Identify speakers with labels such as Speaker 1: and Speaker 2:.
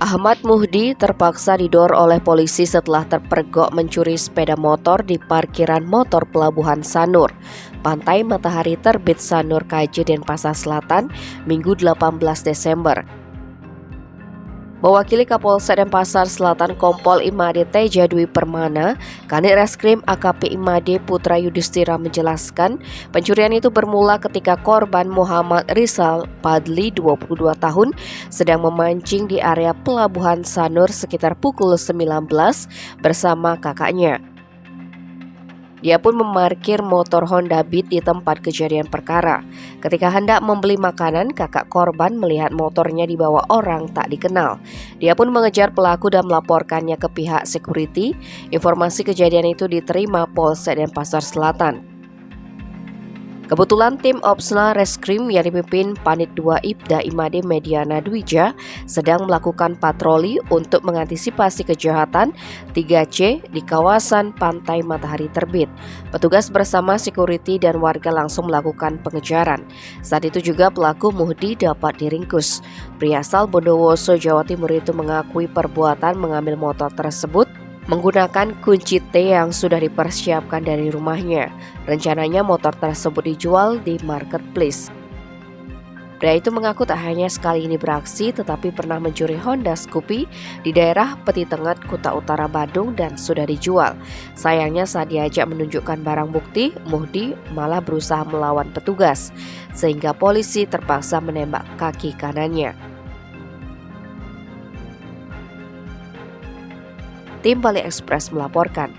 Speaker 1: Ahmad Muhdi terpaksa didor oleh polisi setelah terpergok mencuri sepeda motor di parkiran motor Pelabuhan Sanur, Pantai Matahari Terbit Sanur KJ Denpasar Selatan, Minggu 18 Desember. Mewakili Kapolsek Denpasar Selatan Kompol Imade Teja Dwi Permana, Kanit Reskrim AKP Imade Putra Yudhistira menjelaskan, pencurian itu bermula ketika korban Muhammad Rizal Padli 22 tahun sedang memancing di area Pelabuhan Sanur sekitar pukul 19 bersama kakaknya. Dia pun memarkir motor Honda Beat di tempat kejadian perkara. Ketika hendak membeli makanan, kakak korban melihat motornya dibawa orang tak dikenal. Dia pun mengejar pelaku dan melaporkannya ke pihak security. Informasi kejadian itu diterima Polsek Denpasar Selatan. Kebetulan tim Opsnal Reskrim yang dipimpin Panit 2 Ibda Imade Mediana Dwija sedang melakukan patroli untuk mengantisipasi kejahatan 3C di kawasan Pantai Matahari Terbit. Petugas bersama security dan warga langsung melakukan pengejaran. Saat itu juga pelaku Muhdi dapat diringkus. Pria asal Bondowoso, Jawa Timur itu mengakui perbuatan mengambil motor tersebut menggunakan kunci T yang sudah dipersiapkan dari rumahnya. Rencananya motor tersebut dijual di marketplace. Pria itu mengaku tak hanya sekali ini beraksi, tetapi pernah mencuri Honda Scoopy di daerah Peti Tengah, Kuta Utara, Bandung dan sudah dijual. Sayangnya saat diajak menunjukkan barang bukti, Muhdi malah berusaha melawan petugas, sehingga polisi terpaksa menembak kaki kanannya. Tim Bali Express melaporkan.